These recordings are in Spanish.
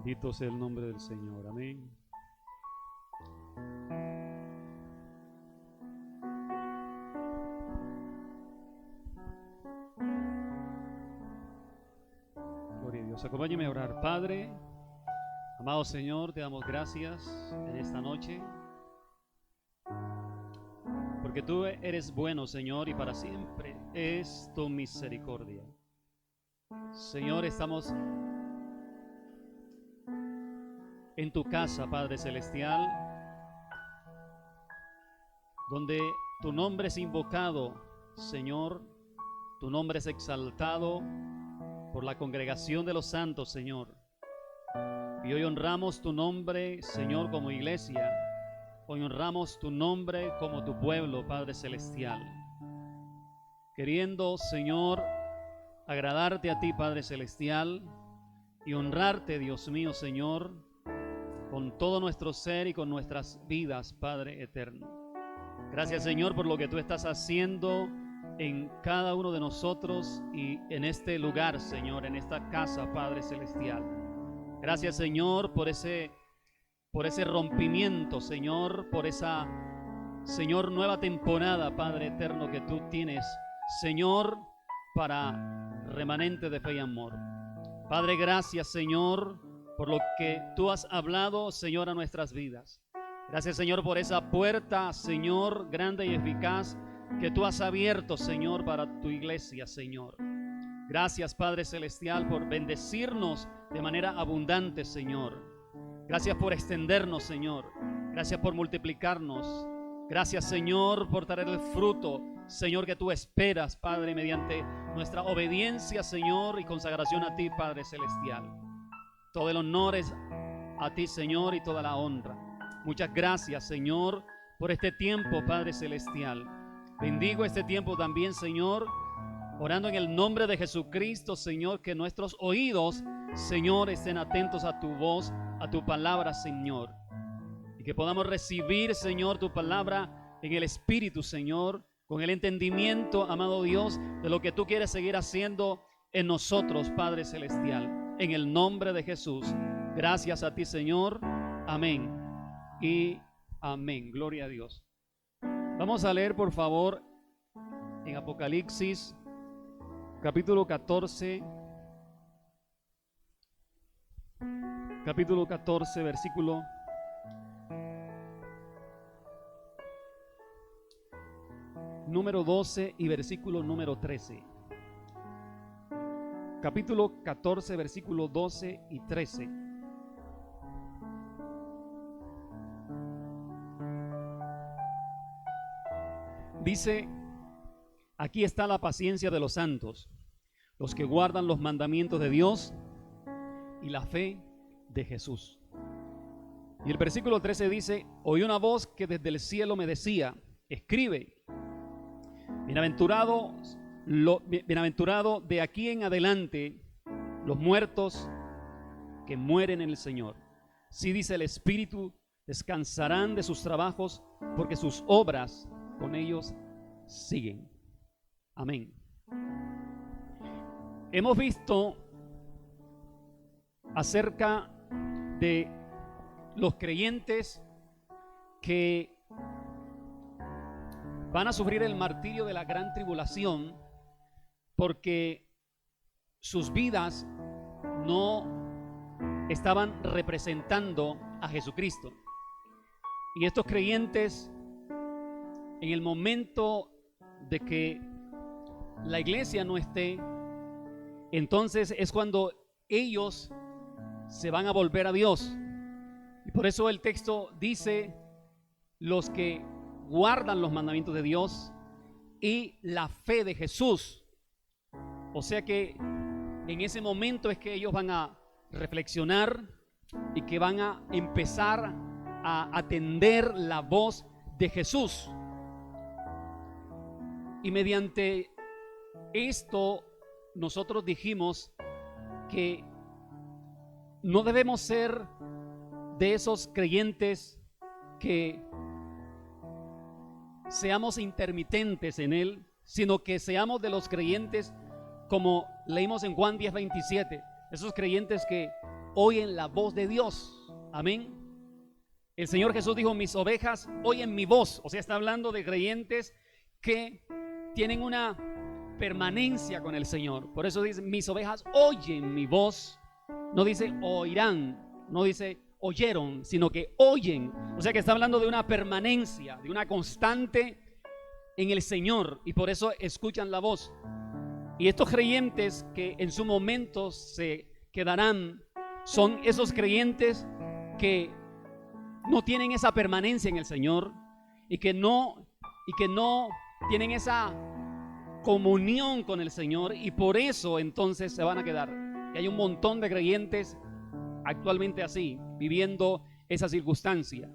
Bendito sea el nombre del Señor. Amén. Gloria a Dios. Acompáñeme a orar. Padre, amado Señor, te damos gracias en esta noche, porque tú eres bueno, Señor, y para siempre es tu misericordia. Señor, estamos en tu casa, Padre Celestial, donde tu nombre es invocado, Señor, tu nombre es exaltado por la congregación de los santos, Señor. Y hoy honramos tu nombre, Señor, como iglesia. Hoy honramos tu nombre como tu pueblo, Padre Celestial. Queriendo, Señor, agradarte a ti, Padre Celestial, y honrarte, Dios mío, Señor, con todo nuestro ser y con nuestras vidas, Padre eterno. Gracias, Señor, por lo que tú estás haciendo en cada uno de nosotros y en este lugar, Señor, en esta casa, Padre Celestial. Gracias, Señor, por ese rompimiento, Señor, por esa, Señor, nueva temporada, Padre eterno, que tú tienes, Señor, para remanente de fe y amor. Padre, gracias, Señor, por lo que tú has hablado, Señor, a nuestras vidas. Gracias, Señor, por esa puerta, Señor, grande y eficaz que tú has abierto, Señor, para tu iglesia, Señor. Gracias, Padre Celestial, por bendecirnos de manera abundante, Señor. Gracias por extendernos, Señor. Gracias por multiplicarnos. Gracias, Señor, por traer el fruto, Señor, que tú esperas, Padre, mediante nuestra obediencia, Señor, y consagración a ti, Padre Celestial. Todo el honor es a ti, Señor, y toda la honra. Muchas gracias, Señor, por este tiempo, Padre Celestial. Bendigo este tiempo también, Señor, orando en el nombre de Jesucristo, Señor, que nuestros oídos, Señor, estén atentos a tu voz, a tu palabra, Señor. Y que podamos recibir, Señor, tu palabra en el Espíritu, Señor, con el entendimiento, amado Dios, de lo que tú quieres seguir haciendo en nosotros, Padre Celestial. En el nombre de Jesús. Gracias a ti, Señor. Amén y amén. Gloria a Dios. Vamos a leer, por favor, en Apocalipsis, capítulo 14. Capítulo 14, versículo número 12 y versículo número 13. Capítulo 14, versículo 12 y 13. Dice: aquí está la paciencia de los santos, los que guardan los mandamientos de Dios y la fe de Jesús. Y el versículo 13 dice: oí una voz que desde el cielo me decía: escribe, bienaventurado de aquí en adelante los muertos que mueren en el Señor. Sí, dice el Espíritu, descansarán de sus trabajos, porque sus obras con ellos siguen. Amén. Hemos visto acerca de los creyentes que van a sufrir el martirio de la gran tribulación porque sus vidas no estaban representando a Jesucristo. Y estos creyentes, en el momento de que la iglesia no esté, entonces es cuando ellos se van a volver a Dios. Y por eso el texto dice: los que guardan los mandamientos de Dios y la fe de Jesús. O sea que en ese momento es que ellos van a reflexionar y que van a empezar a atender la voz de Jesús. Y mediante esto nosotros dijimos que no debemos ser de esos creyentes que seamos intermitentes en Él, sino que seamos de los creyentes como leímos en Juan 10:27, esos creyentes que oyen la voz de Dios. Amén. El Señor Jesús dijo: mis ovejas oyen mi voz. O sea, está hablando de creyentes que tienen una permanencia con el Señor. Por eso dice: mis ovejas oyen mi voz. No dice oirán, no dice oyeron, sino que oyen. O sea que está hablando de una permanencia, de una constante en el Señor, y por eso escuchan la voz. Y estos creyentes que en su momento se quedarán son esos creyentes que no tienen esa permanencia en el Señor y que no tienen esa comunión con el Señor, y por eso entonces se van a quedar. Y hay un montón de creyentes actualmente así, viviendo esa circunstancia.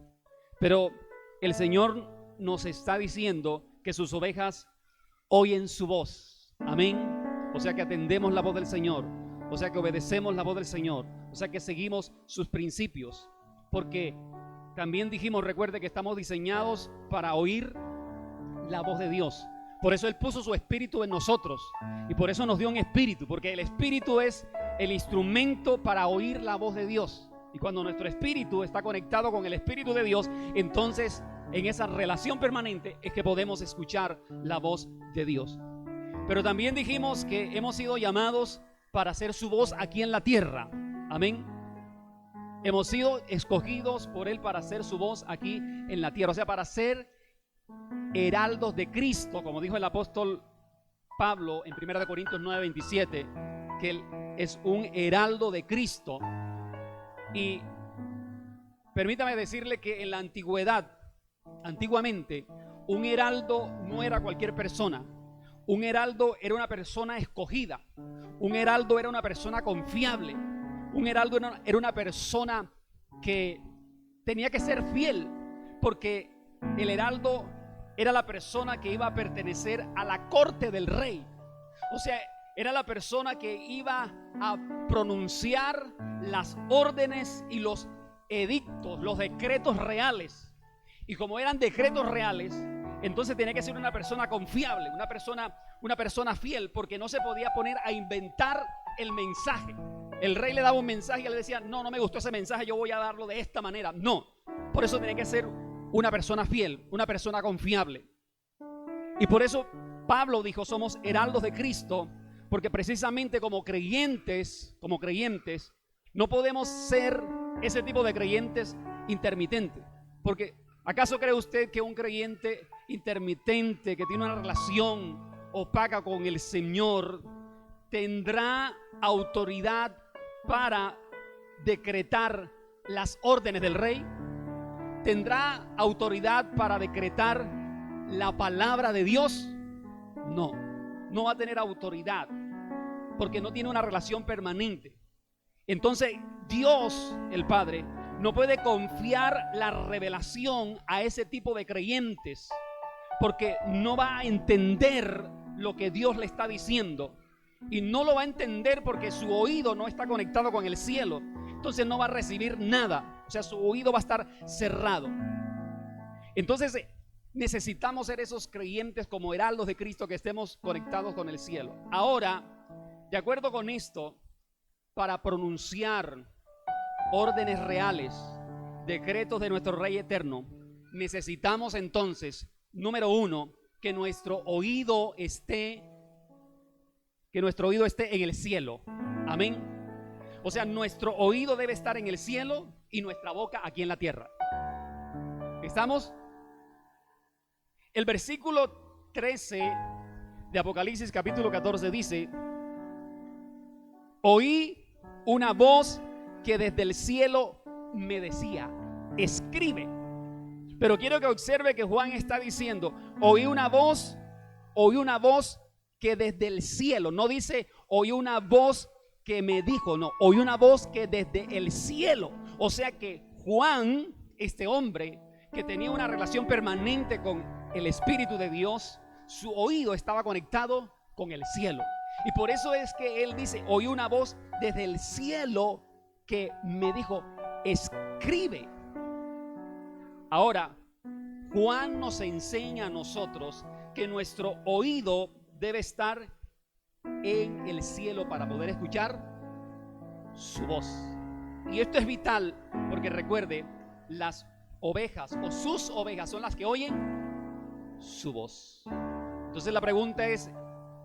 Pero el Señor nos está diciendo que sus ovejas oyen su voz. Amén. O sea que atendemos la voz del Señor, o sea que obedecemos la voz del Señor, o sea que seguimos sus principios, porque también dijimos, recuerde, que estamos diseñados para oír la voz de Dios. Por eso Él puso su espíritu en nosotros, y por eso nos dio un espíritu, porque el espíritu es el instrumento para oír la voz de Dios. Y cuando nuestro espíritu está conectado con el espíritu de Dios, entonces en esa relación permanente es que podemos escuchar la voz de Dios. Pero también dijimos que hemos sido llamados para hacer su voz aquí en la tierra. Amén. Hemos sido escogidos por Él para hacer su voz aquí en la tierra, o sea, para ser heraldos de Cristo, como dijo el apóstol Pablo en 1 Corintios 9:27, que Él es un heraldo de Cristo. Y permítame decirle que en la antiguamente, un heraldo no era cualquier persona. Un heraldo era una persona escogida. Un heraldo era una persona confiable. Un heraldo era una persona que tenía que ser fiel, porque el heraldo era la persona que iba a pertenecer a la corte del rey. O sea, era la persona que iba a pronunciar las órdenes y los edictos, los decretos reales. Y como eran decretos reales, entonces tenía que ser una persona confiable, una persona fiel, porque no se podía poner a inventar el mensaje. El rey le daba un mensaje y él le decía: no me gustó ese mensaje, yo voy a darlo de esta manera. No, por eso tenía que ser una persona fiel, una persona confiable. Y por eso Pablo dijo: somos heraldos de Cristo, porque precisamente como creyentes, no podemos ser ese tipo de creyentes intermitentes. Porque ¿acaso cree usted que un creyente intermitente que tiene una relación opaca con el Señor tendrá autoridad para decretar las órdenes del rey? ¿Tendrá autoridad para decretar la palabra de Dios? No va a tener autoridad, porque no tiene una relación permanente. Entonces Dios, el Padre, no puede confiar la revelación a ese tipo de creyentes, porque no va a entender lo que Dios le está diciendo, y no lo va a entender porque su oído no está conectado con el cielo. Entonces no va a recibir nada, o sea, su oído va a estar cerrado. Entonces necesitamos ser esos creyentes como heraldos de Cristo, que estemos conectados con el cielo. Ahora, de acuerdo con esto, para pronunciar órdenes reales, decretos de nuestro Rey eterno, necesitamos entonces, número uno, que nuestro oído esté en el cielo. Amén. O sea, nuestro oído debe estar en el cielo y nuestra boca aquí en la tierra. ¿Estamos? El versículo 13 de Apocalipsis capítulo 14 dice: oí una voz que desde el cielo me decía: escribe. Pero quiero que observe que Juan está diciendo: oí una voz que desde el cielo. No dice oí una voz que me dijo, no, oí una voz que desde el cielo. O sea que Juan, este hombre que tenía una relación permanente con el Espíritu de Dios, su oído estaba conectado con el cielo. Y por eso es que él dice: oí una voz desde el cielo que me dijo: escribe. Ahora, Juan nos enseña a nosotros que nuestro oído debe estar en el cielo para poder escuchar su voz. Y esto es vital porque recuerde, las ovejas o sus ovejas son las que oyen su voz. Entonces la pregunta es,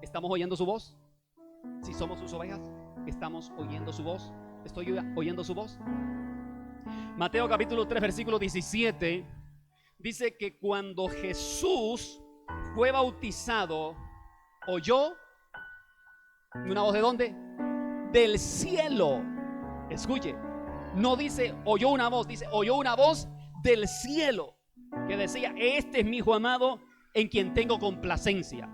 ¿estamos oyendo su voz? Si somos sus ovejas, ¿estamos oyendo su voz? ¿Estoy oyendo su voz? Mateo capítulo 3 versículo 17 dice que cuando Jesús fue bautizado, oyó una voz. ¿De dónde? Del cielo. Escuche, no dice oyó una voz, dice oyó una voz del cielo que decía: este es mi hijo amado en quien tengo complacencia.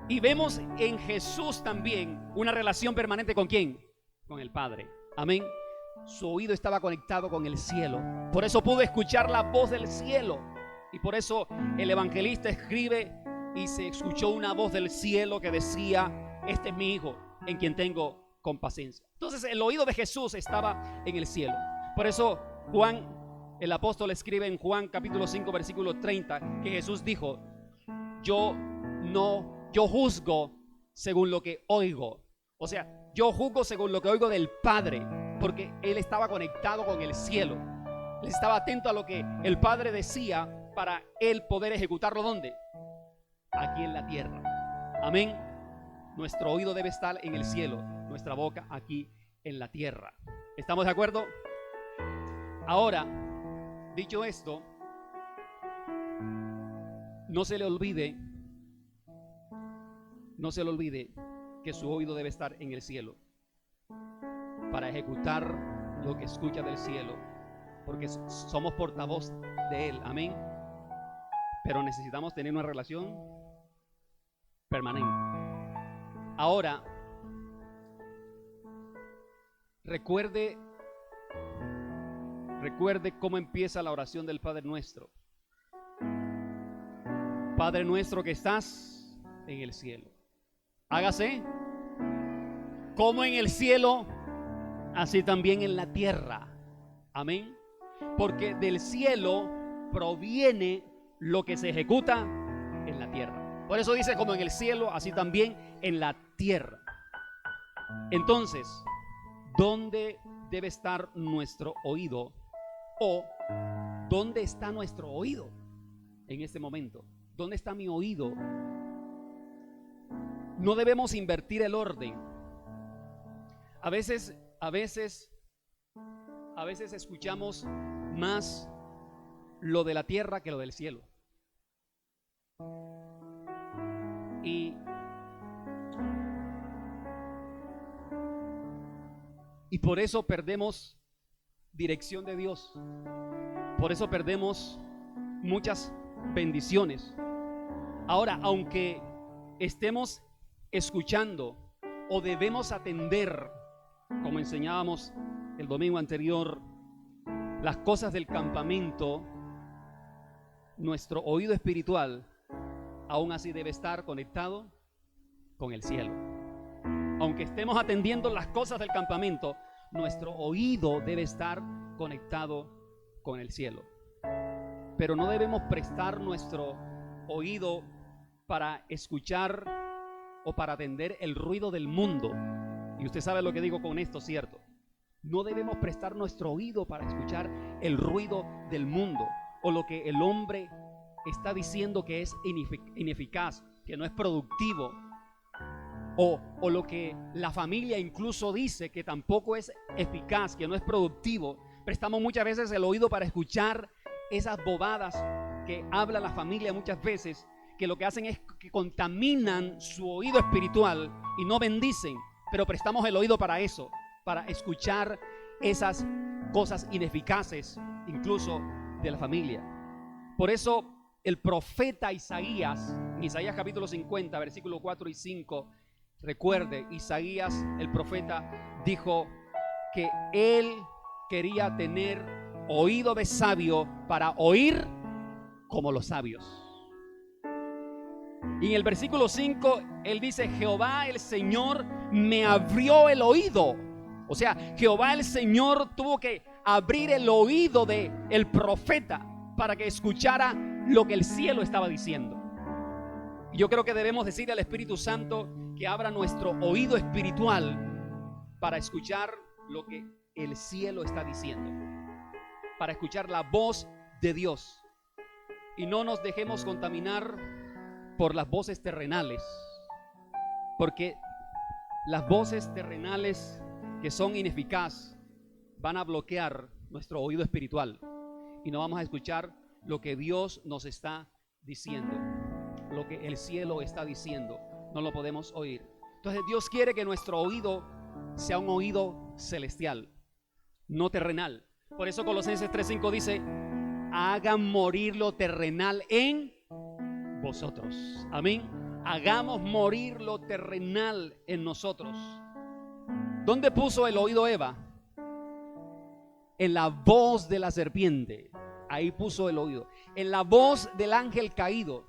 Y vemos en Jesús también una relación permanente ¿con quién? Con el Padre. Amén. Su oído estaba conectado con el cielo, por eso pudo escuchar la voz del cielo. Y por eso el evangelista escribe: y se escuchó una voz del cielo que decía: este es mi hijo en quien tengo complacencia. Entonces el oído de Jesús estaba en el cielo. Por eso Juan, el apóstol, escribe en Juan capítulo 5 versículo 30 que Jesús dijo: yo juzgo según lo que oigo. O sea, yo juzgo según lo que oigo del Padre, porque él estaba conectado con el cielo. Él estaba atento a lo que el Padre decía para él poder ejecutarlo. ¿Dónde? Aquí en la tierra. Amén. Nuestro oído debe estar en el cielo, nuestra boca aquí en la tierra. ¿Estamos de acuerdo? Ahora, dicho esto, no se le olvide que su oído debe estar en el cielo para ejecutar lo que escucha del cielo, porque somos portavoz de él. Amén. Pero necesitamos tener una relación permanente. Ahora, recuerde cómo empieza la oración del Padre Nuestro. Padre nuestro que estás en el cielo, hágase como en el cielo, así también en la tierra. Amén. Porque del cielo proviene lo que se ejecuta en la tierra. Por eso dice: como en el cielo, así también en la tierra. Entonces, ¿dónde debe estar nuestro oído? ¿O dónde está nuestro oído en este momento? ¿Dónde está mi oído? No debemos invertir el orden. A veces escuchamos más lo de la tierra que lo del cielo. Y por eso perdemos dirección de Dios. Por eso perdemos muchas bendiciones. Ahora, aunque estemos escuchando o debemos atender, como enseñábamos el domingo anterior, las cosas del campamento, nuestro oído espiritual aún así debe estar conectado con el cielo. Aunque estemos atendiendo las cosas del campamento, nuestro oído debe estar conectado con el cielo. Pero no debemos prestar nuestro oído para escuchar o para atender el ruido del mundo. Y usted sabe lo que digo con esto, ¿cierto? No debemos prestar nuestro oído para escuchar el ruido del mundo o lo que el hombre está diciendo que es ineficaz, que no es productivo, o lo que la familia incluso dice que tampoco es eficaz, que no es productivo. Prestamos muchas veces el oído para escuchar esas bobadas que habla la familia muchas veces, que lo que hacen es que contaminan su oído espiritual y no bendicen. Pero prestamos el oído para eso, para escuchar esas cosas ineficaces, incluso de la familia. Por eso el profeta Isaías, en Isaías capítulo 50, versículos 4 y 5, recuerde, Isaías el profeta dijo que él quería tener oído de sabio para oír como los sabios. Y en el versículo 5 él dice: Jehová el Señor me abrió el oído. O sea, Jehová el Señor tuvo que abrir el oído de el profeta para que escuchara lo que el cielo estaba diciendo. Y yo creo que debemos decirle al Espíritu Santo que abra nuestro oído espiritual para escuchar lo que el cielo está diciendo, para escuchar la voz de Dios. Y no nos dejemos contaminar por las voces terrenales, porque las voces terrenales que son ineficaces van a bloquear nuestro oído espiritual y no vamos a escuchar lo que Dios nos está diciendo, lo que el cielo está diciendo. No lo podemos oír. Entonces Dios quiere que nuestro oído sea un oído celestial, no terrenal. Por eso Colosenses 3:5 dice: hagan morir lo terrenal en vosotros. Amén. Hagamos morir lo terrenal en nosotros. ¿Dónde puso el oído Eva? En la voz de la serpiente. Ahí puso el oído. En la voz del ángel caído.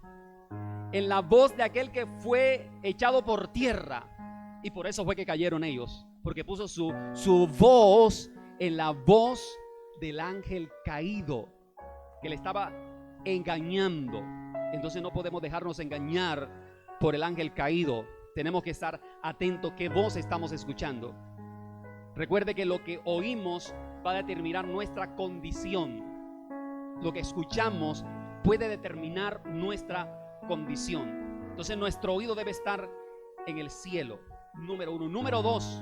En la voz de aquel que fue echado por tierra. Y por eso fue que cayeron ellos, porque puso su voz en la voz del ángel caído, que le estaba engañando. Entonces no podemos dejarnos engañar por el ángel caído. Tenemos que estar atentos qué voz estamos escuchando. Recuerde que lo que oímos va a determinar nuestra condición. Lo que escuchamos puede determinar nuestra condición. Entonces nuestro oído debe estar en el cielo, número uno. Número dos,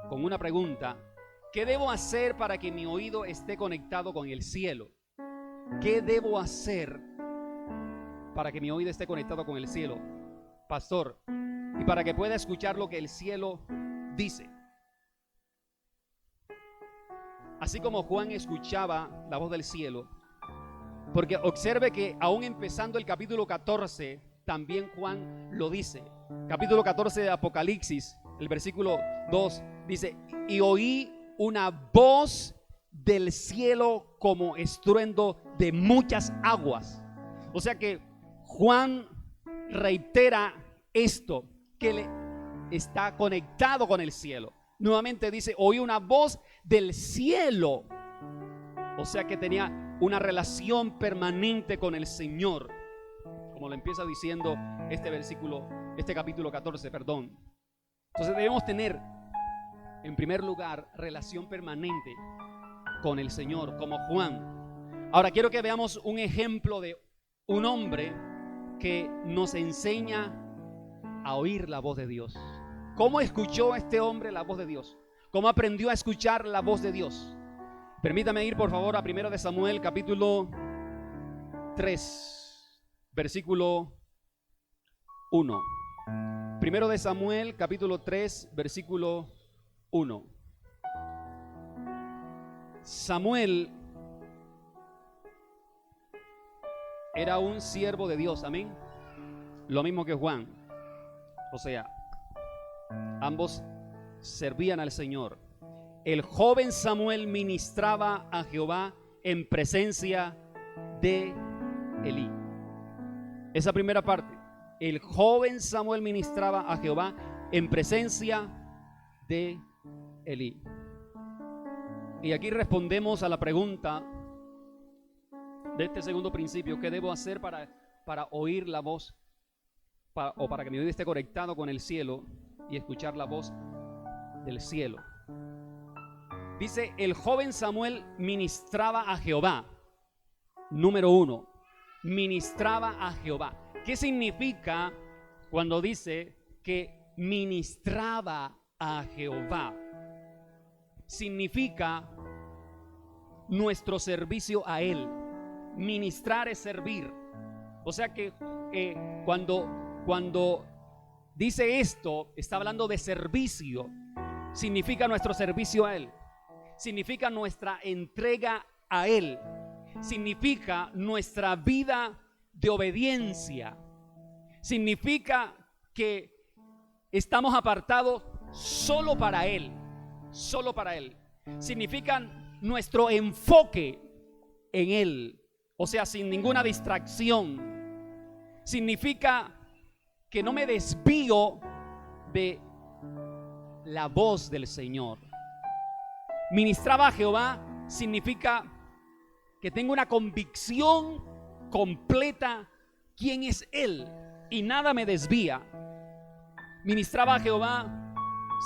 con una pregunta: ¿qué debo hacer para que mi oído esté conectado con el cielo? ¿Qué debo hacer para que mi oído esté conectado con el cielo, pastor? Y para que pueda escuchar lo que el cielo dice. Así como Juan escuchaba la voz del cielo, porque observe que aún empezando el capítulo 14, también Juan lo dice. Capítulo 14 de Apocalipsis, el versículo 2 dice: y oí una voz del cielo como estruendo de muchas aguas. O sea que Juan reitera esto, que le está conectado con el cielo. Nuevamente dice: oí una voz del cielo. O sea que tenía una relación permanente con el Señor, como lo empieza diciendo este capítulo 14, perdón. Entonces debemos tener, en primer lugar, relación permanente con el Señor, como Juan. Ahora quiero que veamos un ejemplo de un hombre que nos enseña a oír la voz de Dios. ¿Cómo escuchó este hombre la voz de Dios? ¿Cómo aprendió a escuchar la voz de Dios? Permítame ir por favor a 1 de Samuel capítulo 3, versículo 1. 1 de Samuel capítulo 3, versículo 1. Samuel era un siervo de Dios, amén. Lo mismo que Juan. O sea, ambos servían al Señor. El joven Samuel ministraba a Jehová en presencia de Elí. Esa primera parte. El joven Samuel ministraba a Jehová en presencia de Elí. Y aquí respondemos a la pregunta de este segundo principio: ¿qué debo hacer para oír la voz, o para que mi oído esté conectado con el cielo y escuchar la voz del cielo? Dice: el joven Samuel ministraba a Jehová. Número uno, ministraba a Jehová. ¿Qué significa cuando dice que ministraba a Jehová? Significa nuestro servicio a Él. Ministrar es servir. O sea que cuando dice esto, está hablando de servicio. Significa nuestro servicio a Él. Significa nuestra entrega a Él. Significa nuestra vida de obediencia. Significa que estamos apartados solo para Él. Solo para Él. Significa nuestro enfoque en Él. O sea, sin ninguna distracción. Significa que no me desvío de la voz del Señor. Ministraba a Jehová significa que tengo una convicción completa quién es Él y nada me desvía. Ministraba a Jehová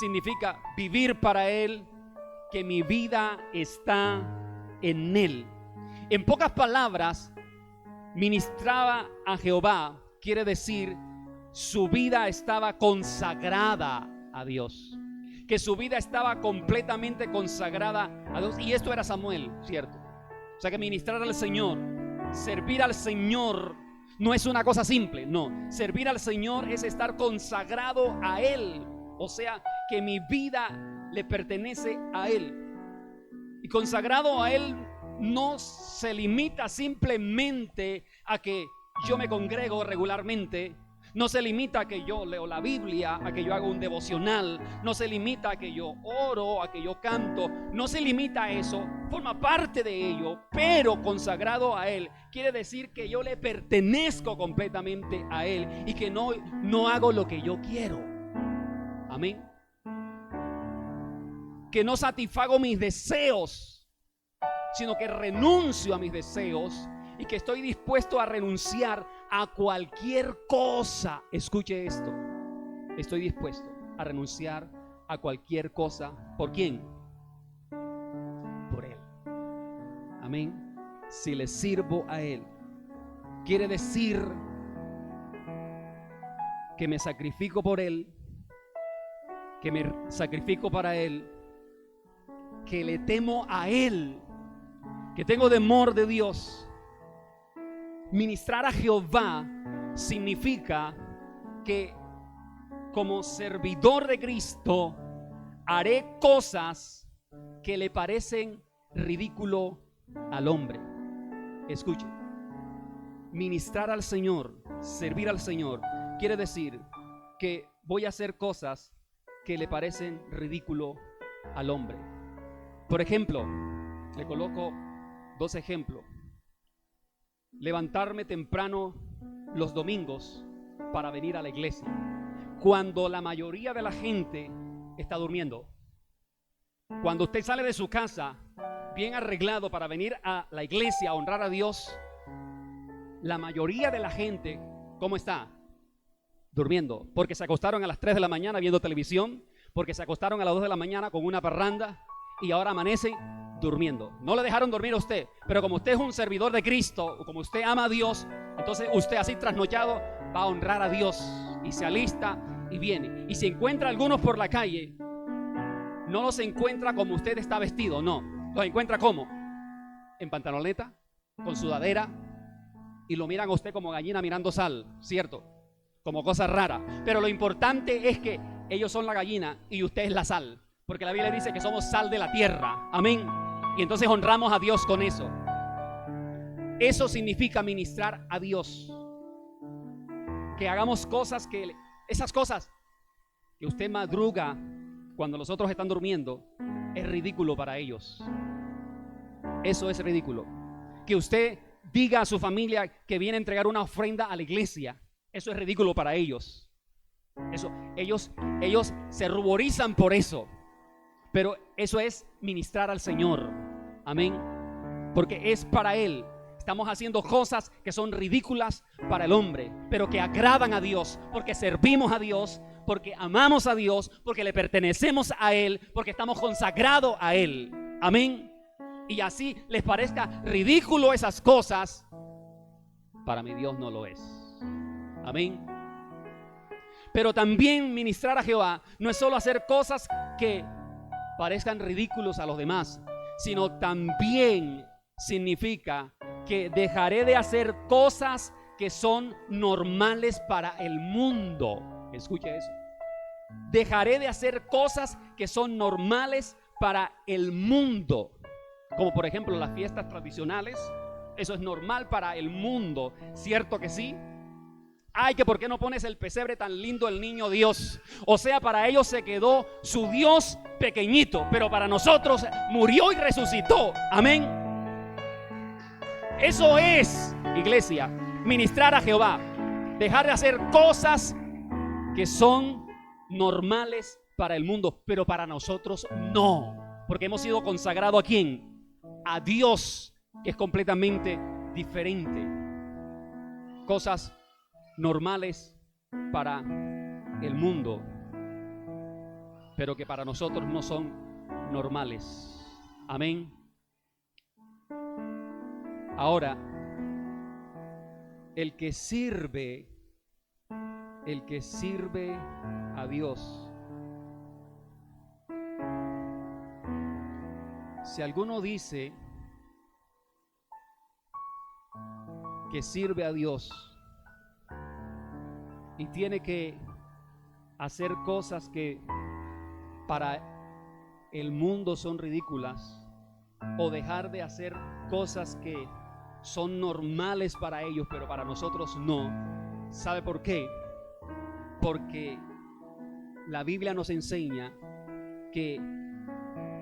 significa vivir para Él, que mi vida está en Él. En pocas palabras, ministraba a Jehová quiere decir su vida estaba consagrada a Dios, que su vida estaba completamente consagrada a Dios. Y esto era Samuel, ¿cierto? O sea que ministrar al Señor, servir al Señor no es una cosa simple, no. Servir al Señor es estar consagrado a Él. O sea que mi vida le pertenece a Él. Y consagrado a Él no se limita simplemente a que yo me congrego regularmente. No se limita a que yo leo la Biblia, a que yo haga un devocional. No se limita a que yo oro, a que yo canto. No se limita a eso, forma parte de ello. Pero consagrado a Él quiere decir que yo le pertenezco completamente a Él y que no hago lo que yo quiero. Amén. Que no satisfago mis deseos, sino que renuncio a mis deseos y que estoy dispuesto a renunciar a cualquier cosa. Escuche esto. Estoy dispuesto a renunciar a cualquier cosa. ¿Por quién? Por Él. Amén. Si le sirvo a Él, quiere decir que me sacrifico por Él, que me sacrifico para Él, que le temo a Él, que tengo temor de Dios. Ministrar a Jehová significa que como servidor de Cristo haré cosas que le parecen ridículo al hombre. Escuche, ministrar al Señor, servir al Señor, quiere decir que voy a hacer cosas que le parecen ridículo al hombre. Por ejemplo, le coloco 2 ejemplos. Levantarme temprano los domingos para venir a la iglesia, cuando la mayoría de la gente está durmiendo. Cuando usted sale de su casa bien arreglado para venir a la iglesia a honrar a Dios, la mayoría de la gente, ¿cómo está? Durmiendo, porque se acostaron a las 3 de la mañana viendo televisión, porque se acostaron a las 2 de la mañana con una parranda y ahora amanecen durmiendo. No le dejaron dormir a usted, pero como usted es un servidor de Cristo, o como usted ama a Dios, entonces usted así trasnochado va a honrar a Dios y se alista y viene. Y si encuentra algunos por la calle, no los encuentra como usted está vestido, no, los encuentra como en pantaloneta, con sudadera, y lo miran a usted como gallina mirando sal, ¿cierto? Como cosa rara. Pero lo importante es que ellos son la gallina y usted es la sal, porque la Biblia dice que somos sal de la tierra. Amén. Y entonces honramos a Dios con eso. Eso significa ministrar a Dios. Que hagamos cosas esas cosas que usted madruga cuando los otros están durmiendo, es ridículo para ellos. Eso es ridículo. Que usted diga a su familia que viene a entregar una ofrenda a la iglesia, eso es ridículo para ellos. Eso, ellos se ruborizan por eso. Pero eso es ministrar al Señor. Amén. Porque es para Él. Estamos haciendo cosas que son ridículas para el hombre, pero que agradan a Dios, porque servimos a Dios, porque amamos a Dios, porque le pertenecemos a Él, porque estamos consagrados a Él. Amén. Y así les parezca ridículo esas cosas, para mi Dios no lo es. Amén. Pero también ministrar a Jehová no es solo hacer cosas que parezcan ridículos a los demás, sino también significa que dejaré de hacer cosas que son normales para el mundo. Escuche eso. Dejaré de hacer cosas que son normales para el mundo, como por ejemplo las fiestas tradicionales. Eso es normal para el mundo, ¿cierto que sí? Ay, que por qué no pones el pesebre tan lindo el niño Dios. O sea, para ellos se quedó su Dios pequeñito, pero para nosotros murió y resucitó. Amén. Eso es, iglesia, ministrar a Jehová. Dejar de hacer cosas que son normales para el mundo, pero para nosotros no, porque hemos sido consagrados ¿a quién? A Dios, que es completamente diferente. Cosas normales para el mundo, pero que para nosotros no son normales. Amén. Ahora, el que sirve a Dios, si alguno dice que sirve a Dios y tiene que hacer cosas que para el mundo son ridículas, o dejar de hacer cosas que son normales para ellos pero para nosotros no, ¿sabe por qué? Porque la Biblia nos enseña que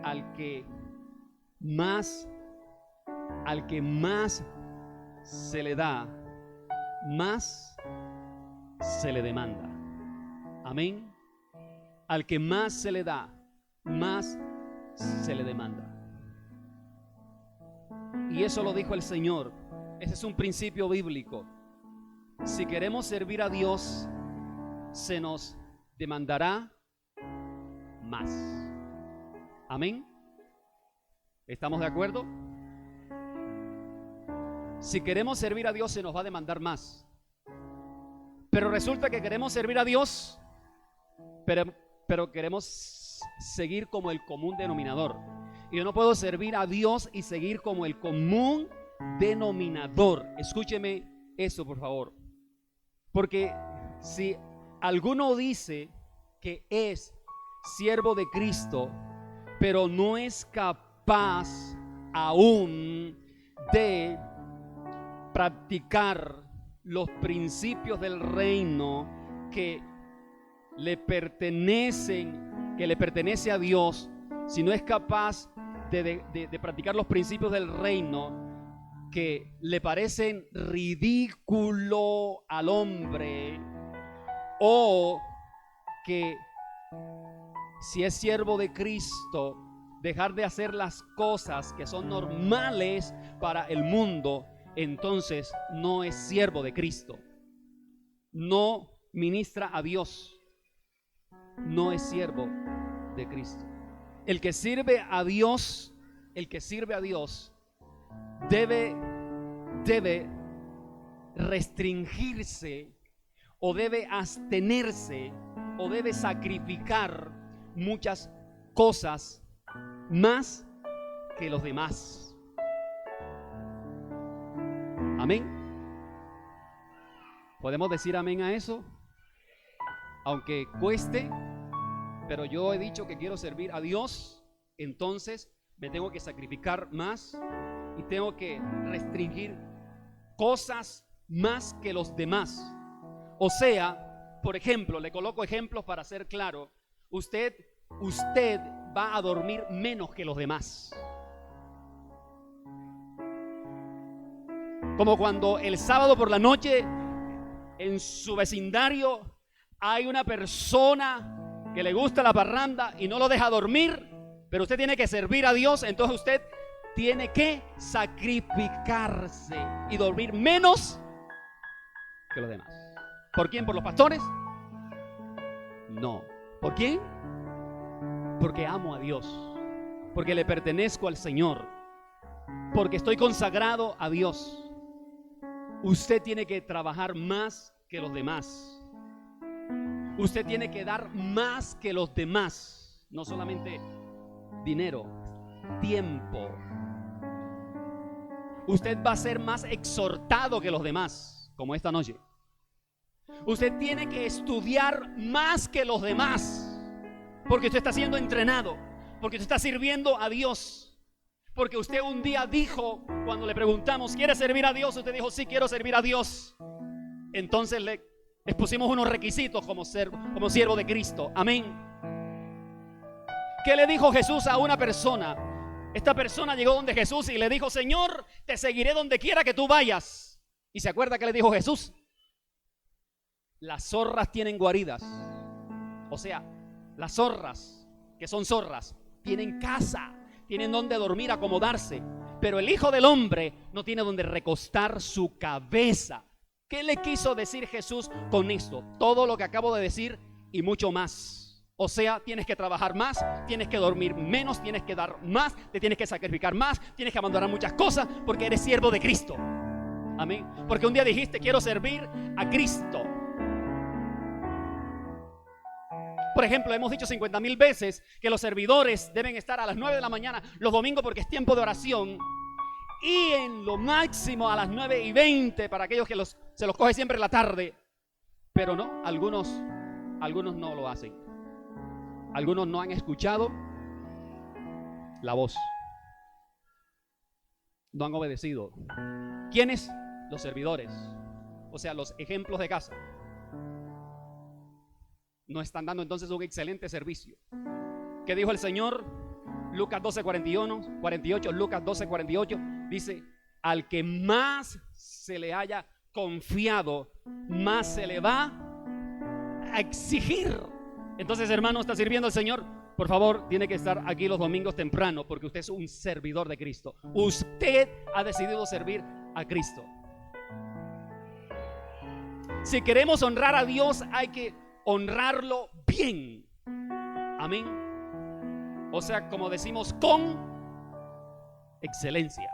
al que más se le da, más se le demanda. Amén. Al que más se le da, más se le demanda. Y eso lo dijo el Señor. Ese es un principio bíblico. Si queremos servir a Dios, se nos demandará más. Amén. ¿Estamos de acuerdo? Si queremos servir a Dios, se nos va a demandar más. Pero resulta que queremos servir a Dios, pero queremos seguir como el común denominador. Y yo no puedo servir a Dios y seguir como el común denominador. Escúcheme eso, por favor. Porque si alguno dice que es siervo de Cristo, pero no es capaz aún de practicar los principios del reino que le pertenece a Dios, si no es capaz de practicar los principios del reino que le parecen ridículo al hombre, o que si es siervo de Cristo, dejar de hacer las cosas que son normales para el mundo, entonces no es siervo de Cristo, no ministra a Dios, no es siervo de Cristo. El que sirve a Dios debe restringirse, o debe abstenerse, o debe sacrificar muchas cosas más que los demás. Amén. ¿Podemos decir amén a eso? Aunque cueste, pero yo he dicho que quiero servir a Dios, entonces me tengo que sacrificar más y tengo que restringir cosas más que los demás. O sea, por ejemplo, le coloco ejemplos para ser claro. Usted va a dormir menos que los demás. Como cuando el sábado por la noche en su vecindario hay una persona que le gusta la parranda y no lo deja dormir, pero usted tiene que servir a Dios, entonces usted tiene que sacrificarse y dormir menos que los demás. ¿Por quién? ¿Por los pastores? No. ¿Por quién? Porque amo a Dios, porque le pertenezco al Señor, porque estoy consagrado a Dios. Usted tiene que trabajar más que los demás. Usted tiene que dar más que los demás. No solamente dinero, tiempo. Usted va a ser más exhortado que los demás, como esta noche. Usted tiene que estudiar más que los demás, porque usted está siendo entrenado, porque usted está sirviendo a Dios. Porque usted un día dijo, cuando le preguntamos, ¿quiere servir a Dios? Usted dijo, sí, quiero servir a Dios. Entonces le pusimos unos requisitos como siervo de Cristo. Amén. ¿Qué le dijo Jesús a una persona? Esta persona llegó donde Jesús y le dijo, Señor, te seguiré donde quiera que tú vayas. ¿Y se acuerda que le dijo Jesús? Las zorras tienen guaridas. O sea, las zorras, que son zorras, tienen casa, tienen donde dormir, acomodarse, pero el Hijo del Hombre no tiene donde recostar su cabeza. ¿Qué le quiso decir Jesús con esto? Todo lo que acabo de decir y mucho más. O sea, tienes que trabajar más, tienes que dormir menos, tienes que dar más, te tienes que sacrificar más, tienes que abandonar muchas cosas porque eres siervo de Cristo. Amén. Porque un día dijiste, quiero servir a Cristo. Por ejemplo, hemos dicho 50,000 veces que los servidores deben estar a las 9 de la mañana los domingos porque es tiempo de oración. Y en lo máximo a las 9:20 para aquellos que se los coge siempre en la tarde. Pero no, algunos no lo hacen. Algunos no han escuchado la voz. No han obedecido. ¿Quiénes? Los servidores. O sea, los ejemplos de casa. No están dando entonces un excelente servicio. ¿Qué dijo el Señor? Lucas 12:48, Lucas 12:48 dice: al que más se le haya confiado, más se le va a exigir. Entonces, hermano, ¿está sirviendo al Señor? Por favor, tiene que estar aquí los domingos temprano, porque usted es un servidor de Cristo. Usted ha decidido servir a Cristo. Si queremos honrar a Dios, hay que honrarlo bien. Amén. O sea, como decimos, con excelencia.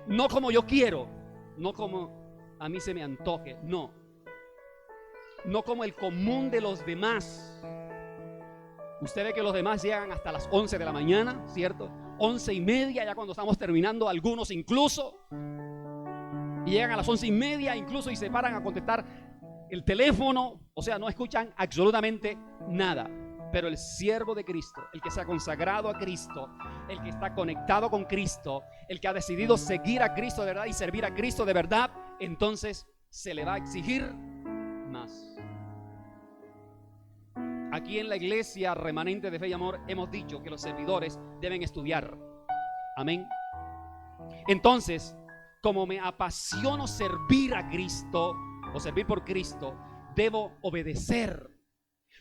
No como yo quiero, no como a mí se me antoje, no. No como el común de los demás. Usted ve que los demás llegan hasta las 11 de la mañana, ¿cierto? 11:30, ya cuando estamos terminando, algunos incluso. Y llegan a las 11:30 incluso y se paran a contestar el teléfono. O sea, no escuchan absolutamente nada. Pero el siervo de Cristo, el que se ha consagrado a Cristo, el que está conectado con Cristo, el que ha decidido seguir a Cristo de verdad y servir a Cristo de verdad, entonces se le va a exigir más. Aquí en la iglesia Remanente de Fe y Amor hemos dicho que los servidores deben estudiar. Amén. Entonces, como me apasiono servir a Cristo o servir por Cristo, debo obedecer.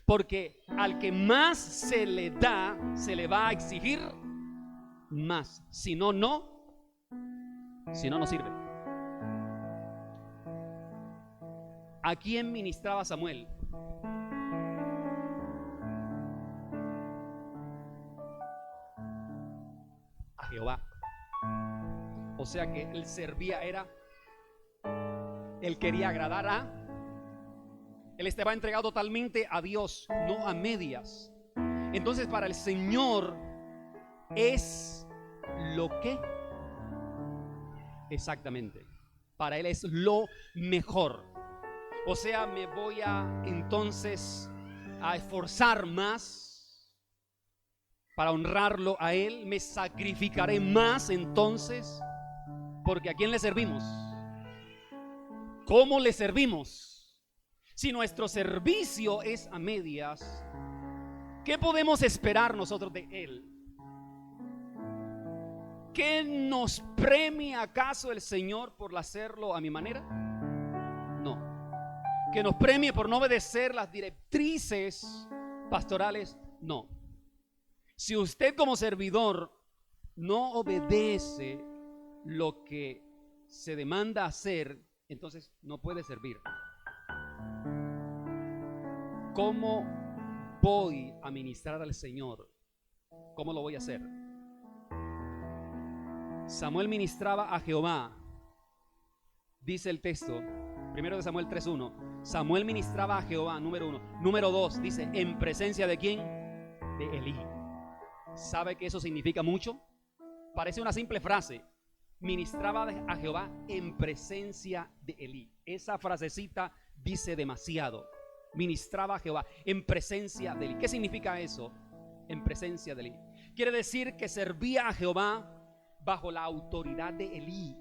Porque al que más se le da, se le va a exigir más. Si no, no sirve. ¿A quién ministraba Samuel? A Jehová. O sea que él servía, él quería agradar a... Él estaba entregado totalmente a Dios, no a medias. Entonces, para el Señor es lo que exactamente. Para Él es lo mejor. O sea, me voy entonces a esforzar más para honrarlo a Él. Me sacrificaré más entonces. Porque ¿a quién le servimos? ¿Cómo le servimos? Si nuestro servicio es a medias, ¿qué podemos esperar nosotros de Él? ¿Que nos premie acaso el Señor por hacerlo a mi manera? No. ¿Que nos premie por no obedecer las directrices pastorales? No. Si usted como servidor no obedece lo que se demanda hacer, entonces no puede servir. ¿Cómo voy a ministrar al Señor? ¿Cómo lo voy a hacer? Samuel ministraba a Jehová. Dice el texto, 1 Samuel 3:1. Samuel ministraba a Jehová, número 1. Número 2, dice, ¿en presencia de quién? De Elí. ¿Sabe que eso significa mucho? Parece una simple frase. Ministraba a Jehová en presencia de Elí. Esa frasecita dice demasiado. Ministraba a Jehová en presencia de Elí. ¿Qué significa eso? En presencia de Elí. Quiere decir que servía a Jehová bajo la autoridad de Elí.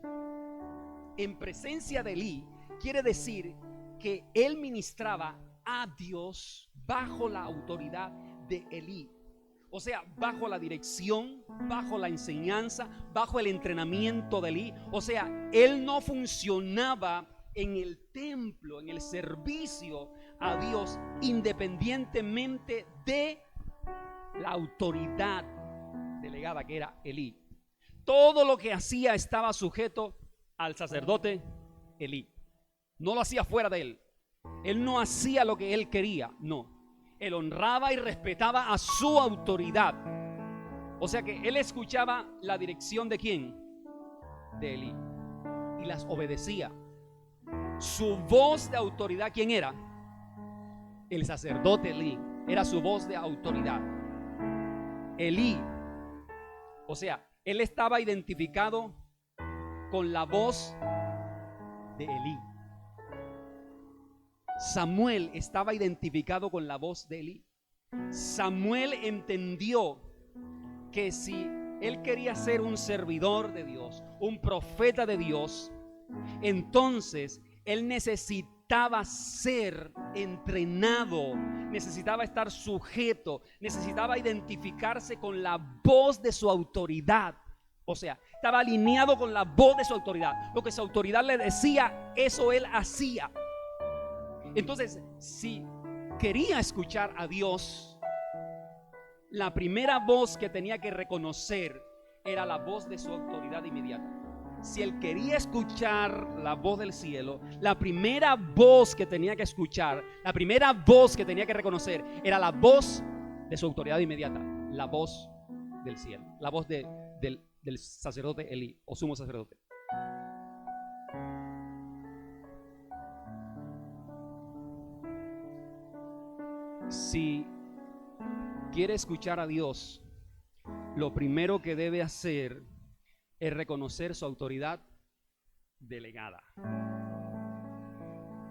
En presencia de Elí quiere decir que él ministraba a Dios bajo la autoridad de Elí. O sea, bajo la dirección, bajo la enseñanza, bajo el entrenamiento de Elí. O sea, él no funcionaba en el templo, en el servicio a Dios, independientemente de la autoridad delegada que era Elí. Todo lo que hacía estaba sujeto al sacerdote Elí. No lo hacía fuera de él. Él no hacía lo que él quería, no. Él honraba y respetaba a su autoridad. O sea que él escuchaba la dirección ¿de quién? De Elí. Y las obedecía. Su voz de autoridad, ¿quién era? El sacerdote Elí. Era su voz de autoridad. Elí. O sea, él estaba identificado con la voz de Elí. Samuel estaba identificado con la voz de Elí. Samuel entendió que si él quería ser un servidor de Dios, un profeta de Dios, entonces él necesitaba ser entrenado, necesitaba estar sujeto, necesitaba identificarse con la voz de su autoridad. O sea, estaba alineado con la voz de su autoridad. Lo que su autoridad le decía, eso él hacía. Entonces, si quería escuchar a Dios, la primera voz que tenía que reconocer era la voz de su autoridad inmediata. Si él quería escuchar la voz del cielo, la primera voz que tenía que escuchar, la primera voz que tenía que reconocer era la voz de su autoridad inmediata, la voz del cielo, la voz del sacerdote Elí o sumo sacerdote. Si quiere escuchar a Dios, lo primero que debe hacer es reconocer su autoridad delegada.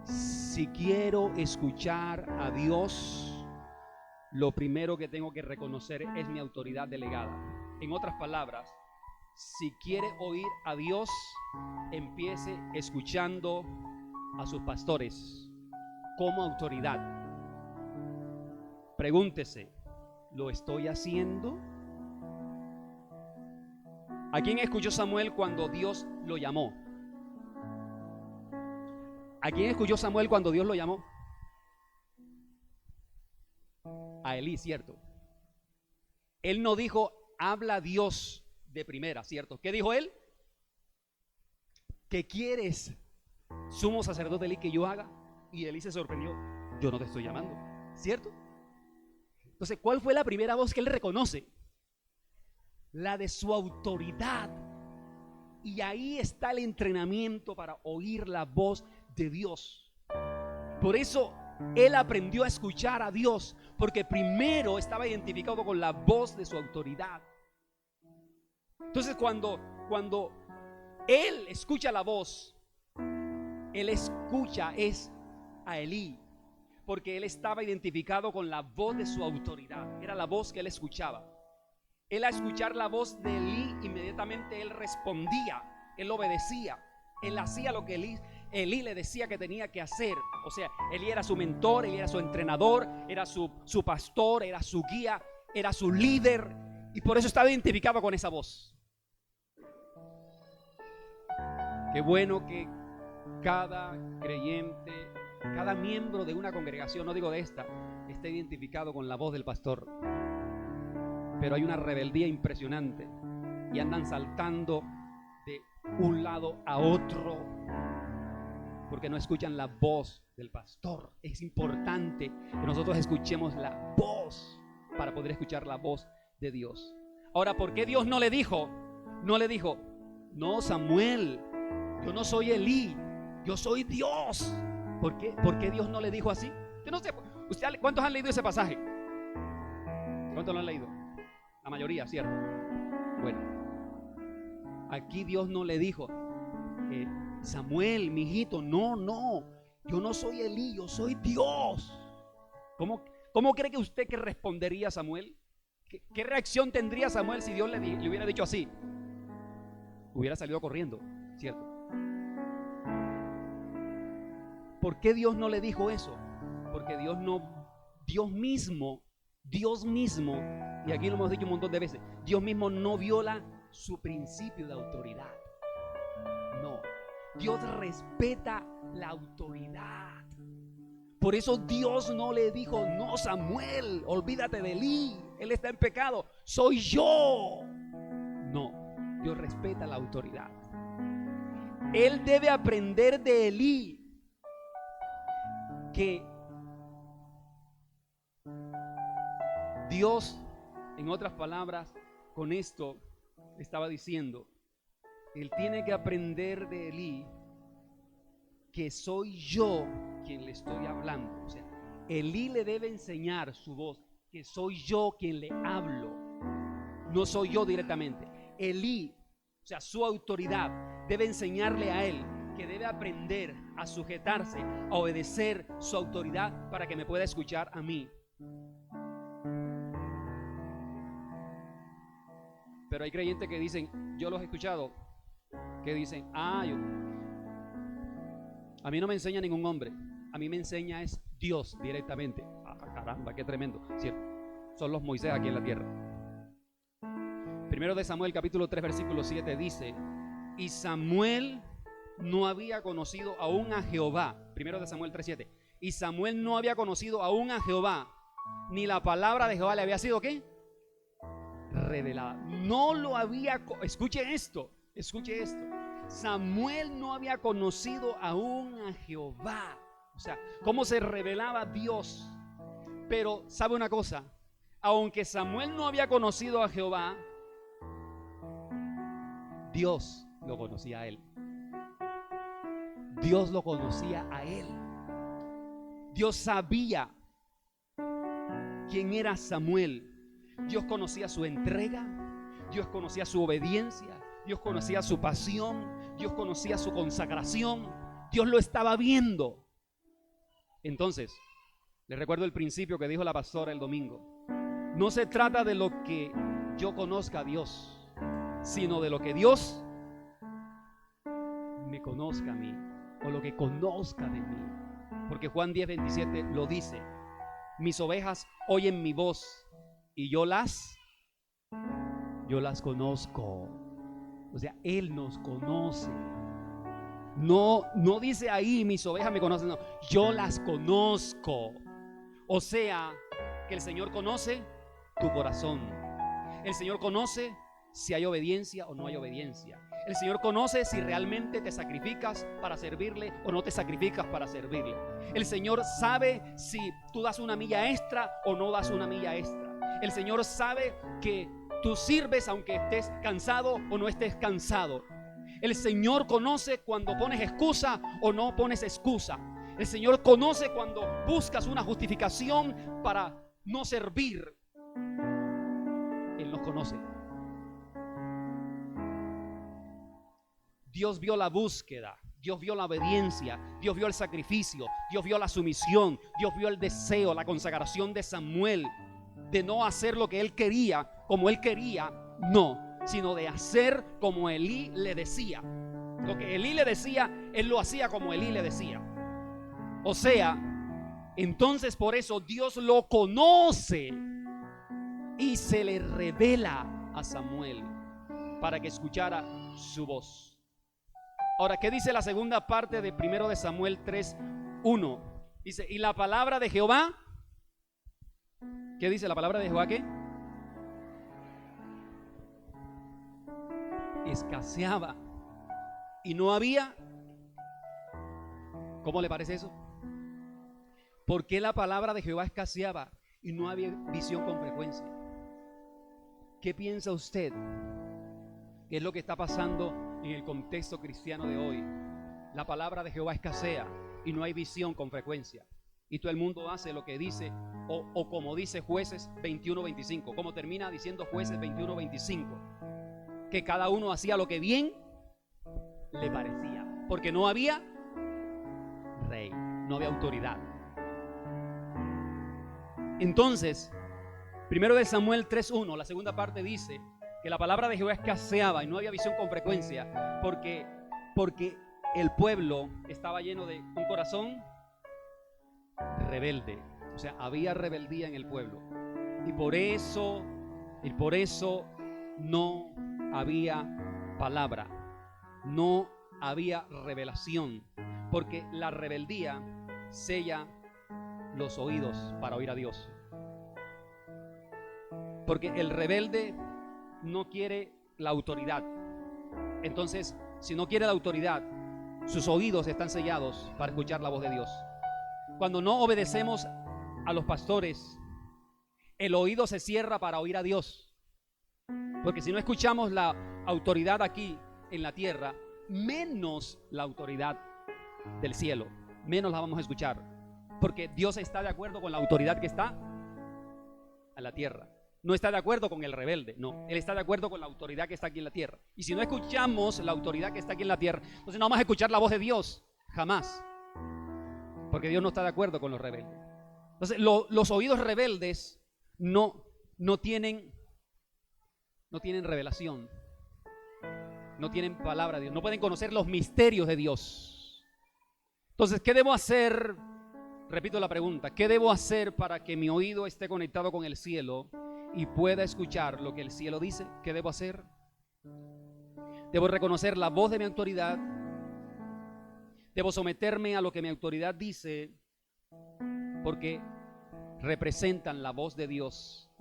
Si quiero escuchar a Dios, lo primero que tengo que reconocer es mi autoridad delegada. En otras palabras, si quiere oír a Dios, empiece escuchando a sus pastores como autoridad. Pregúntese, ¿lo estoy haciendo? ¿A quién escuchó Samuel cuando Dios lo llamó? ¿A quién escuchó Samuel cuando Dios lo llamó? A Elí, ¿cierto? Él no dijo, habla Dios de primera, ¿cierto? ¿Qué dijo él? ¿Qué quieres, sumo sacerdote Elí, que yo haga? Y Elí se sorprendió, yo no te estoy llamando, ¿cierto? Entonces, ¿cuál fue la primera voz que él reconoce? La de su autoridad. Y ahí está el entrenamiento para oír la voz de Dios. Por eso él aprendió a escuchar a Dios, porque primero estaba identificado con la voz de su autoridad. Entonces cuando él escucha la voz, él escucha es a Elí, porque él estaba identificado con la voz de su autoridad. Era la voz que él escuchaba. Él, a escuchar la voz de Elí, inmediatamente él respondía, él obedecía, él hacía lo que Elí le decía que tenía que hacer. O sea, Elí era su mentor, Elí era su entrenador, era su pastor, era su guía, era su líder, y por eso estaba identificado con esa voz. Qué bueno que cada creyente, cada miembro de una congregación, no digo de esta, esté identificado con la voz del pastor. Pero hay una rebeldía impresionante y andan saltando de un lado a otro porque no escuchan la voz del pastor. Es importante que nosotros escuchemos la voz para poder escuchar la voz de Dios. Ahora, ¿por qué Dios no le dijo? No le dijo, no, Samuel, yo no soy Elí, yo soy Dios. ¿Por qué Dios no le dijo así? Yo no sé, ¿cuántos han leído ese pasaje? ¿Cuántos lo han leído? La mayoría, ¿cierto? Bueno, aquí Dios no le dijo, Samuel, mi hijito, no, yo no soy Elí, yo soy Dios. ¿Cómo cree que usted que respondería Samuel? ¿Qué reacción tendría Samuel si Dios le hubiera dicho así? Hubiera salido corriendo, ¿cierto? ¿Por qué Dios no le dijo eso? Porque Dios mismo, y aquí lo hemos dicho un montón de veces, Dios mismo no viola su principio de autoridad. No, Dios respeta la autoridad. Por eso Dios no le dijo, no, Samuel, olvídate de Elí, él está en pecado, soy yo. No, Dios respeta la autoridad. Él debe aprender de Elí que Dios, en otras palabras, con esto estaba diciendo, él tiene que aprender de Elí que soy yo quien le estoy hablando. O sea, Elí le debe enseñar su voz, que soy yo quien le hablo, no soy yo directamente. Elí, o sea, su autoridad, debe enseñarle a él que debe aprender a sujetarse, a obedecer su autoridad para que me pueda escuchar a mí. Pero hay creyentes que dicen, yo los he escuchado, que dicen, a mí no me enseña ningún hombre, a mí me enseña es Dios directamente. Caramba, qué tremendo, ¿cierto? Son los Moisés aquí en la tierra. Primero de Samuel capítulo 3 versículo 7 dice, y Samuel no había conocido aún a Jehová. Primero de Samuel 3:7. Y Samuel no había conocido aún a Jehová, ni la palabra de Jehová le había sido ¿qué? Revelada. No lo había, escuche esto. Samuel no había conocido aún a Jehová. O sea, cómo se revelaba Dios. Pero, ¿sabe una cosa? Aunque Samuel no había conocido a Jehová, Dios lo conocía a él. Dios lo conocía a él. Dios sabía quién era Samuel. Dios conocía su entrega, Dios conocía su obediencia, Dios conocía su pasión, Dios conocía su consagración. Dios lo estaba viendo. Entonces, les recuerdo el principio que dijo la pastora el domingo. No se trata de lo que yo conozca a Dios, sino de lo que Dios me conozca a mí, o lo que conozca de mí. Porque Juan 10:27 lo dice: mis ovejas oyen mi voz y yo las conozco. O sea, Él nos conoce. No dice ahí mis ovejas me conocen, no, yo las conozco. O sea, que el Señor conoce tu corazón. El Señor conoce si hay obediencia o no hay obediencia. El Señor conoce si realmente te sacrificas para servirle o no te sacrificas para servirle. El Señor sabe si tú das una milla extra o no das una milla extra. El Señor sabe que tú sirves aunque estés cansado o no estés cansado. El Señor conoce cuando pones excusa o no pones excusa. El Señor conoce cuando buscas una justificación para no servir. Él nos conoce. Dios vio la búsqueda, Dios vio la obediencia, Dios vio el sacrificio, Dios vio la sumisión, Dios vio el deseo, la consagración de Samuel, de no hacer lo que él quería, como él quería, no, sino de hacer como Elí le decía. Lo que Elí le decía, él lo hacía como Elí le decía. O sea, entonces por eso Dios lo conoce y se le revela a Samuel para que escuchara su voz. Ahora, ¿qué dice la segunda parte de 1 de Samuel 3:1? Dice, y la palabra de Jehová, ¿qué dice la palabra de Jehová? ¿Qué? Escaseaba y no había. ¿Cómo le parece eso? ¿Por qué la palabra de Jehová escaseaba y no había visión con frecuencia? ¿Qué piensa usted? ¿Qué es lo que está pasando en el contexto cristiano de hoy? La palabra de Jehová escasea y no hay visión con frecuencia. Y todo el mundo hace lo que dice o como dice Jueces 21:25. Como termina diciendo Jueces 21:25. Que cada uno hacía lo que bien le parecía. Porque no había rey, no había autoridad. Entonces, 1 de Samuel 3:1, la segunda parte dice que la palabra de Jehová escaseaba y no había visión con frecuencia porque el pueblo estaba lleno de un corazón rebelde. O sea, había rebeldía en el pueblo y por eso no había palabra, no había revelación, porque la rebeldía sella los oídos para oír a Dios. Porque el rebelde no quiere la autoridad. Entonces, si no quiere la autoridad, sus oídos están sellados para escuchar la voz de Dios. Cuando no obedecemos a los pastores el oído se cierra para oír a Dios. Porque si no escuchamos la autoridad aquí en la tierra, menos la autoridad del cielo, menos la vamos a escuchar. Porque Dios está de acuerdo con la autoridad que está en la tierra. No está de acuerdo con el rebelde, no. Él está de acuerdo con la autoridad que está aquí en la tierra. Y si no escuchamos la autoridad que está aquí en la tierra, entonces no vamos a escuchar la voz de Dios, jamás. Porque Dios no está de acuerdo con los rebeldes. Entonces los oídos rebeldes no tienen revelación, no tienen palabra de Dios, no pueden conocer los misterios de Dios. Entonces, ¿qué debo hacer? Repito la pregunta, ¿qué debo hacer para que mi oído esté conectado con el cielo y pueda escuchar lo que el cielo dice? ¿Qué debo hacer? Debo reconocer la voz de mi autoridad. Debo someterme a lo que mi autoridad dice, porque representan la voz de Dios.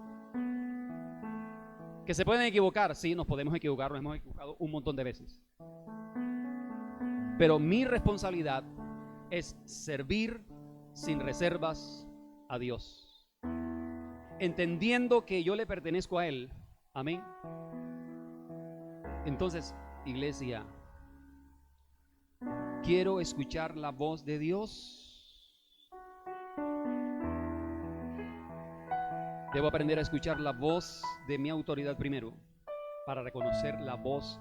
Que se pueden equivocar, sí, nos podemos equivocar, nos hemos equivocado un montón de veces. Pero mi responsabilidad es servir sin reservas a Dios, entendiendo que yo le pertenezco a Él. Amén. Entonces, iglesia, quiero escuchar la voz de Dios. Debo aprender a escuchar la voz de mi autoridad primero, para reconocer la voz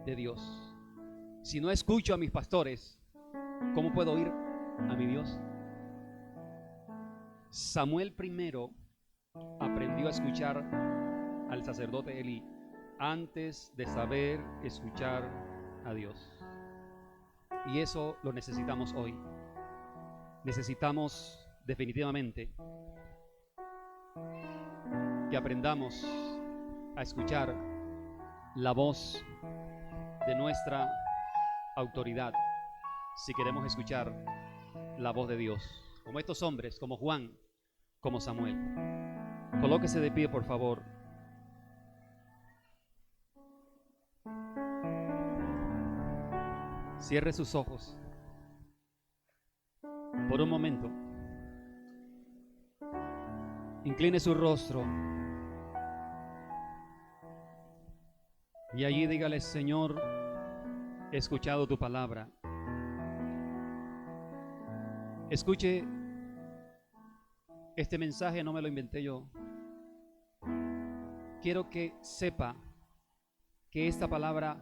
de Dios. Si no escucho a mis pastores, ¿cómo puedo oír a mi Dios? Samuel primero aprendió a escuchar al sacerdote Elí antes de saber escuchar a Dios. Y eso lo necesitamos hoy. Necesitamos definitivamente que aprendamos a escuchar la voz de nuestra autoridad si queremos escuchar la voz de Dios, como estos hombres, como Juan, como Samuel. Colóquese de pie, por favor. Cierre sus ojos por un momento. Incline su rostro y allí dígale: Señor, he escuchado tu palabra. Escuche, este mensaje no me lo inventé yo. Quiero que sepa que esta palabra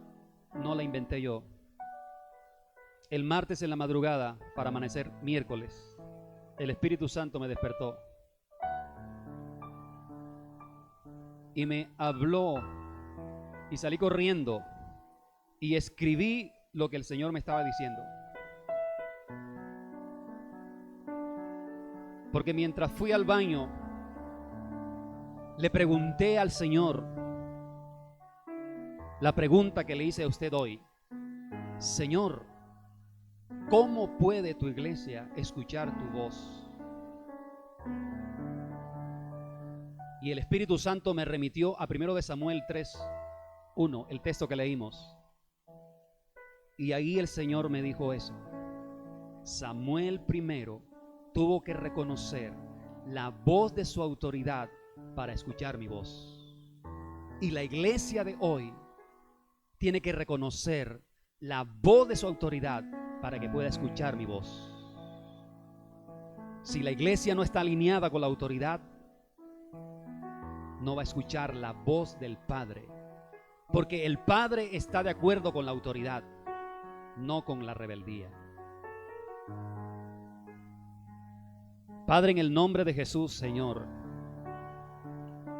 no la inventé yo. El martes en la madrugada, para amanecer miércoles, el Espíritu Santo me despertó y me habló, y salí corriendo y escribí lo que el Señor me estaba diciendo. Porque mientras fui al baño, le pregunté al Señor la pregunta que le hice a usted hoy: Señor, ¿cómo puede tu iglesia escuchar tu voz? Y el Espíritu Santo me remitió a 1 Samuel 3:1, el texto que leímos. Y ahí el Señor me dijo eso. Samuel primero tuvo que reconocer la voz de su autoridad para escuchar mi voz. Y la iglesia de hoy tiene que reconocer la voz de su autoridad para que pueda escuchar mi voz. Si la iglesia no está alineada con la autoridad, no va a escuchar la voz del Padre, porque el Padre está de acuerdo con la autoridad, no con la rebeldía. Padre, en el nombre de Jesús, Señor,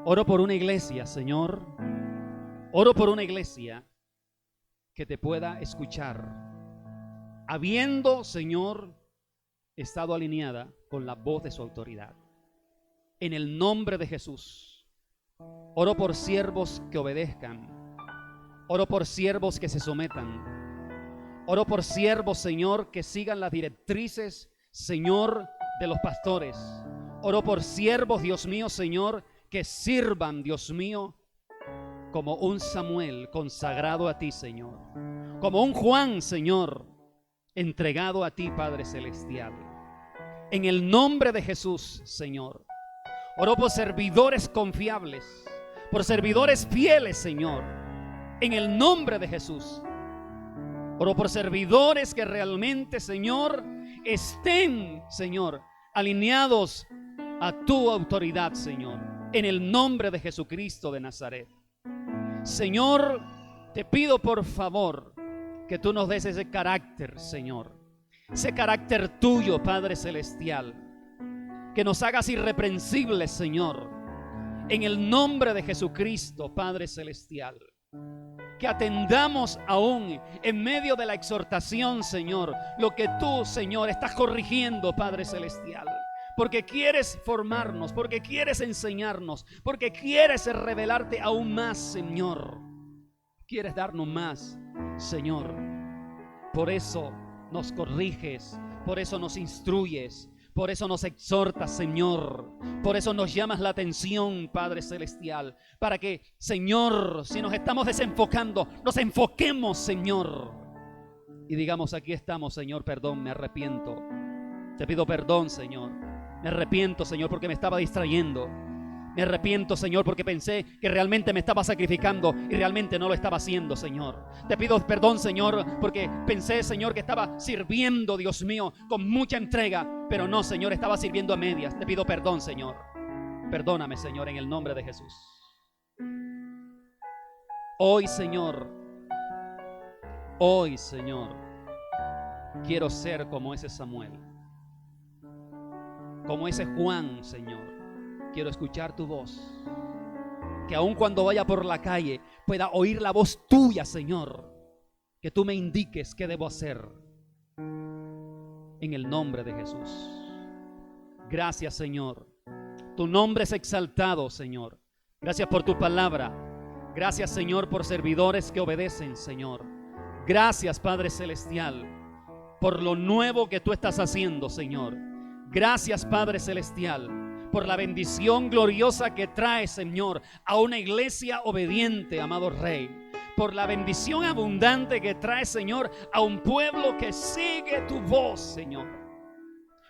oro por una iglesia, Señor, oro por una iglesia que te pueda escuchar, habiendo, Señor, estado alineada con la voz de su autoridad. En el nombre de Jesús, oro por siervos que obedezcan, oro por siervos que se sometan, oro por siervos, Señor, que sigan las directrices, Señor, de los pastores. Oro por siervos, Dios mío, Señor, que sirvan, Dios mío, como un Samuel consagrado a ti, Señor, como un Juan, Señor, entregado a ti, Padre Celestial. En el nombre de Jesús, Señor, Oro por servidores confiables, por servidores fieles, Señor, en el nombre de Jesús. Oro por servidores que realmente, Señor, estén, Señor, alineados a tu autoridad, Señor, en el nombre de Jesucristo de Nazaret. Señor, te pido por favor que tú nos des ese carácter, Señor, ese carácter tuyo, Padre Celestial, que nos hagas irreprensibles, Señor, en el nombre de Jesucristo, Padre Celestial. Que atendamos aún en medio de la exhortación, Señor, lo que tú, Señor, estás corrigiendo, Padre Celestial. Porque quieres formarnos, porque quieres enseñarnos, porque quieres revelarte aún más, Señor. Quieres darnos más, Señor. Por eso nos corriges, por eso nos instruyes, por eso nos exhortas, Señor. Por eso nos llamas la atención, Padre Celestial. Para que, Señor, si nos estamos desenfocando, nos enfoquemos, Señor. Y digamos, aquí estamos, Señor, perdón, me arrepiento. Te pido perdón, Señor. Me arrepiento, Señor, porque me estaba distrayendo. Me arrepiento, Señor, porque pensé que realmente me estaba sacrificando y realmente no lo estaba haciendo, Señor. Te pido perdón, Señor, porque pensé, Señor, que estaba sirviendo, Dios mío, con mucha entrega. Pero no, Señor, estaba sirviendo a medias. Te pido perdón, Señor. Perdóname, Señor, en el nombre de Jesús. Hoy, Señor, quiero ser como ese Samuel, como ese Juan, Señor. Quiero escuchar tu voz. Que aun cuando vaya por la calle pueda oír la voz tuya, Señor. Que tú me indiques qué debo hacer. En el nombre de Jesús. Gracias, Señor. Tu nombre es exaltado, Señor. Gracias por tu palabra. Gracias, Señor, por servidores que obedecen, Señor. Gracias, Padre Celestial, por lo nuevo que tú estás haciendo, Señor. Gracias, Padre Celestial, por la bendición gloriosa que trae, Señor, a una iglesia obediente, amado Rey. Por la bendición abundante que trae, Señor, a un pueblo que sigue tu voz, Señor.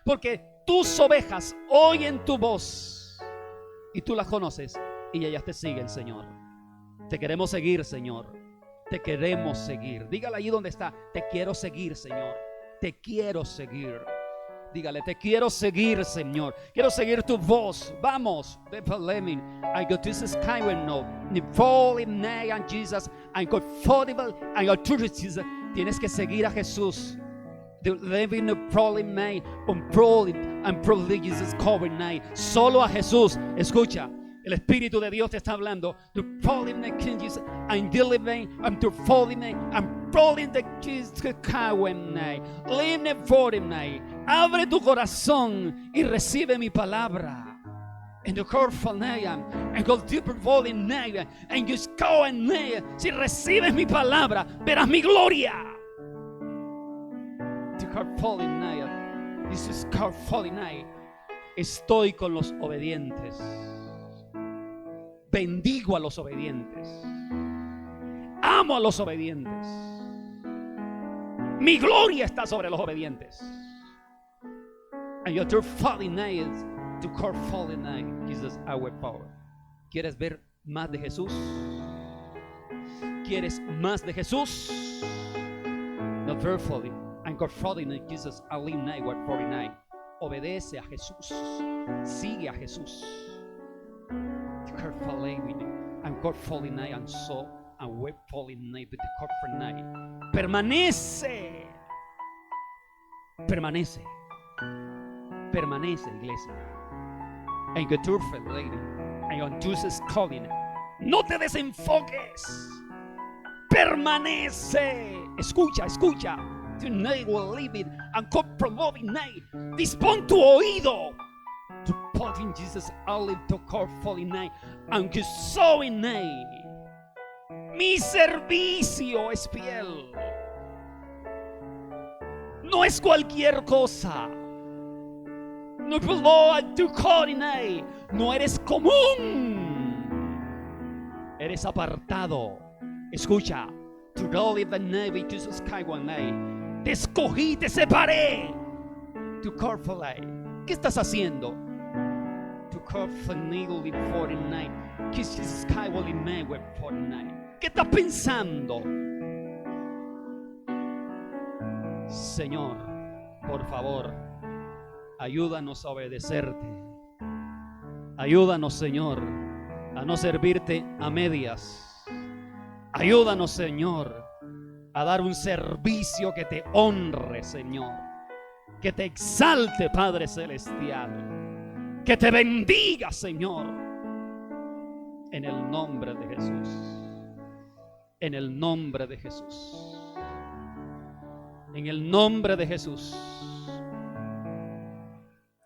Porque tus ovejas oyen tu voz y tú las conoces y ellas te siguen, Señor. Te queremos seguir, Señor. Te queremos seguir. Dígale allí donde está: te quiero seguir, Señor. Te quiero seguir. Dígale: te quiero seguir, Señor. Quiero seguir tu voz. Vamos. I go to the sky when no. And Jesus. I go forward and go to Jesus. Tienes que seguir a Jesús. Living a problem night. And probably Jesus covered night. Solo a Jesús. Escucha. El Espíritu de Dios te está hablando. To fall in the King Jesus. I'm delivering. I'm to fall in the. I'm falling the Jesus when night. Live the falling night. Abre tu corazón y recibe mi palabra. And the core for night. And go deeper falling night. And just go and night. Si recibes mi palabra, verás mi gloria. The core falling night. This is core falling night. Estoy con los obedientes. Bendigo a los obedientes. Amo a los obedientes. Mi gloria está sobre los obedientes. And your falling night, to call falling night, Jesus our power. ¿Quieres ver más de Jesús? ¿Quieres más de Jesús? Not very falling. And call falling night, Jesus our night, what 49. Obedece a Jesús. Sigue a Jesús. And God falling night and so and web falling night with the corporate night. Permanece. Permanece. Permanece, iglesia. And your truth, lady. And your Jesus calling. No te desenfoques. Permanece. Escucha, escucha. Tonight will live it and God promoting night. Dispón tu oído. To put in Jesus olive to call falling night and que sowing night. Mi servicio es fiel. No es cualquier cosa. No to calling night. No eres común. Eres apartado. Escucha. To go live the night with Jesus sky one night. Te escogí, te separé. To call for light. ¿Qué estás haciendo? To ¿Qué estás pensando? Señor, por favor, ayúdanos a obedecerte. Ayúdanos, Señor, a no servirte a medias. Ayúdanos, Señor, a dar un servicio que te honre, Señor, que te exalte, Padre Celestial, que te bendiga, Señor, en el nombre de Jesús, en el nombre de Jesús, en el nombre de Jesús.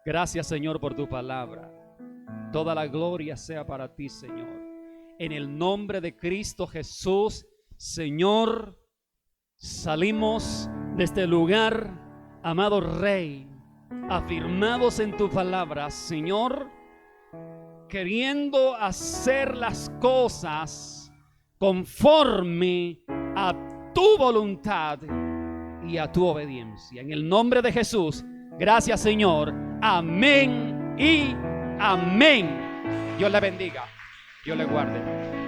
Gracias, Señor, por tu palabra. Toda la gloria sea para ti, Señor. En el nombre de Cristo Jesús, Señor, salimos de este lugar, amado Rey, afirmados en tu palabra, Señor, queriendo hacer las cosas conforme a tu voluntad y a tu obediencia. En el nombre de Jesús, gracias, Señor. Amén y amén. Dios le bendiga, Dios le guarde.